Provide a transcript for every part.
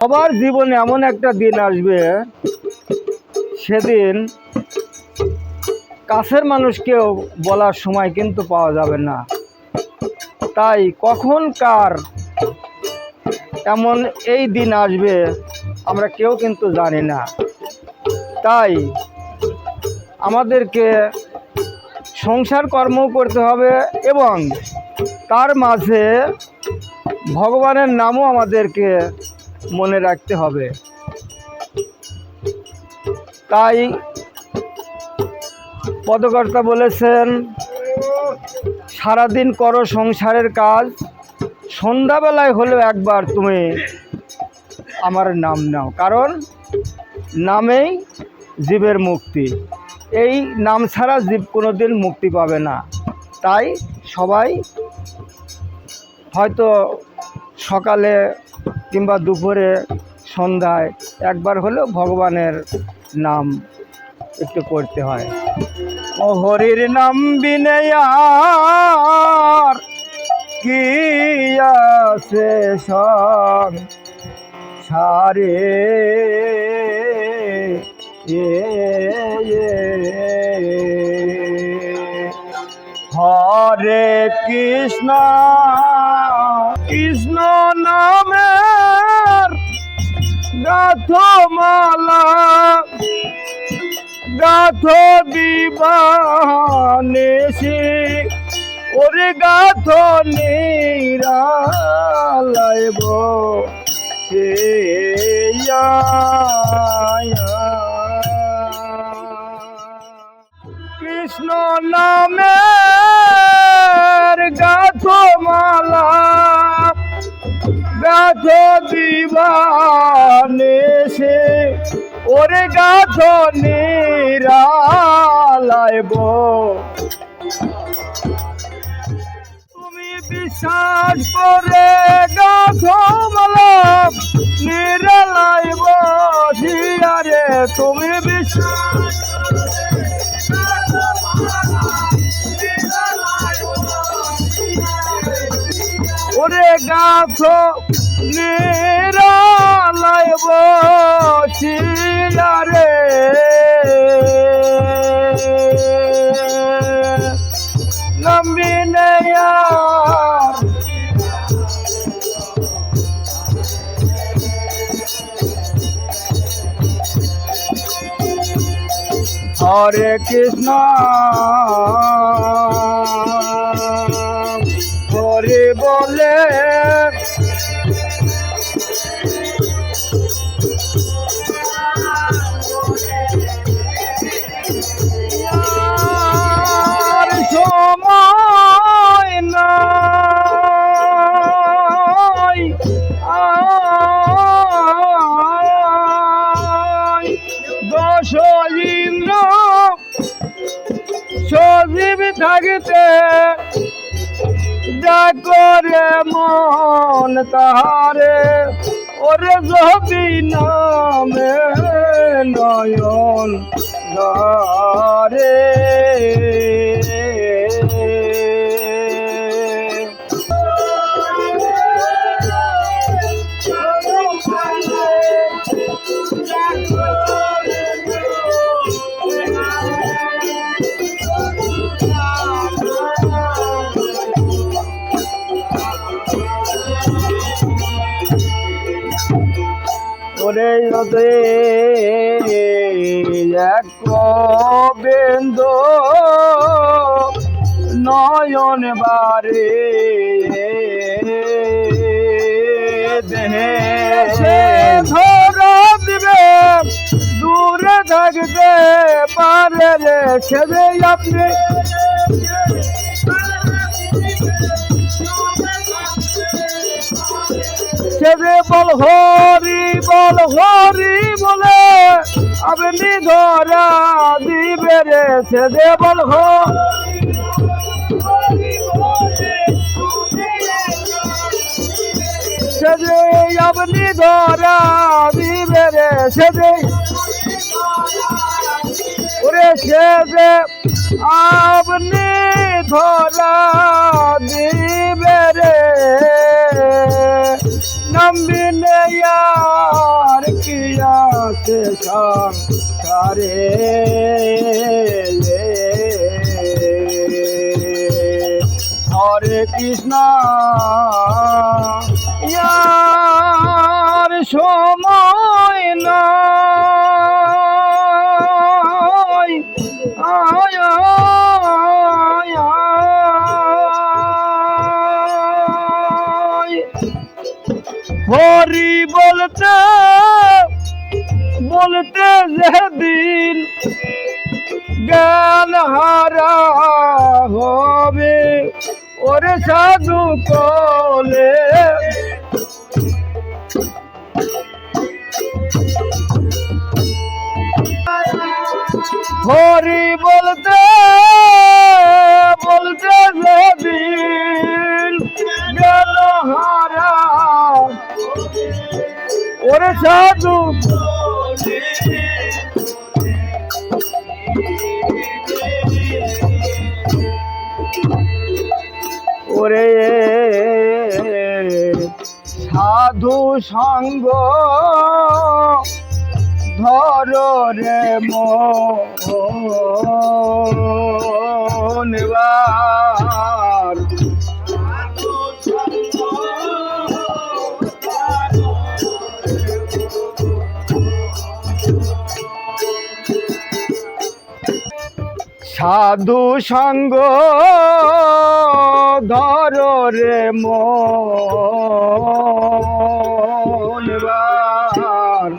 সবার জীবনে এমন একটা দিন আসবে, সেদিন কাছের মানুষকেও বলার সময় কিন্তু পাওয়া যাবে না। তাই কখন কার এমন এই দিন আসবে আমরা কেউ কিন্তু জানি না। তাই আমাদেরকে সংসার কর্ম করতে হবে এবং তার মাঝে ভগবানের নামও আমাদেরকে মনে রাখতে হবে। তাই পদকর্তা বলেছেন, সারাদিন করো সংসারের কাজ, সন্ধ্যাবেলায় হলেও একবার তুমি আমার নাম নাও, কারণ নামেই জীবের মুক্তি। এই নাম ছাড়া জীব কোনোদিন মুক্তি পাবে না। তাই সবাই হয়তো সকালে কিংবা দুপুরে সন্ধ্যায় একবার হলেও ভগবানের নাম একটু করতে হয়। ও হরির নাম বিনে আর কি আছে সংসারে, হরে কৃষ্ণ কৃষ্ণ নামের গাথমালা গাথ দিবানিশি, ওরে গাথ নিরালয় বসে। কৃষ্ণ নামের গাথমালা গাথ দিবানিশি, ওরে গাথ নিরালয় বসে। তুমি বিশ্বাস করে গাথমালা নিরালয় বসিয়া রে, তুমি বিশ্বাস ওরে গাথ নিরালয় বসিয়া রে, নামবি নেয়া হরে কৃষ্ণ হরে বলে সময় নাই, দশ ইন্দ্র সজীব থাকতে করে মন তাহারে, ওরে যদি নামে নয়ন ধারে। ওরে এক বিন্দু নয়ন বারে দেহে ধরা দিবে, দূরে থাকতে পারে রে ছেড়ে আপনি, ছেড়ে বল হরি বলে আপনি ধরা দিবে রে, ছেড়ে বল ছেড়ে আপনি ধরা দিবে রে, ছেড়ে ওরে ছেড়ে আপনি ধরা দিবে রে, নাম বিনে আর কি আছে সংসারে হরে কৃষ্ণ ইয়ার সময় নাই আয় আয় আয়। হরি বলতে বলতে যেদিন জ্ঞান হারা হবে ওরে সাধু কোলে হরি বলতে বলতে যেদিন জ্ঞান হারা ওরে সাধু ওরে সাধু সঙ্গ ধর রে মনবার সাধু সঙ্গ ধর রে মনবার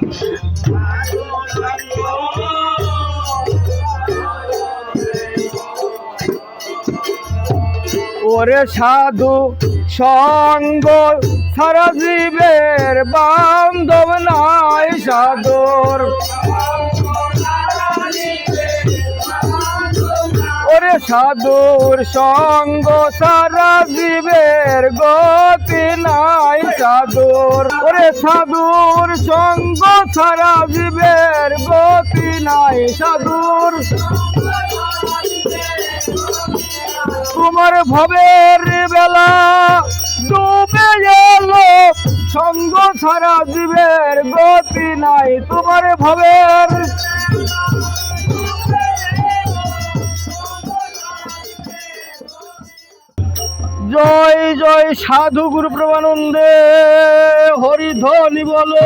ওরে সাধু সঙ্গ সারা জীবের বান্ধব নাই সাধুর ওরে সাধুর সঙ্গ সারা জীবের গতি নাই সাধুর ওরে সাধুর সঙ্গ সারা জীবের গতি নাই সাধুর তোমার ভবের বেলা ডুবে এলো সঙ্গ সারা জীবের গতি নাই তোমার ভবের জয় জয় সাধু গুরু প্রভানন্দে হরি ধ্বনি বলো।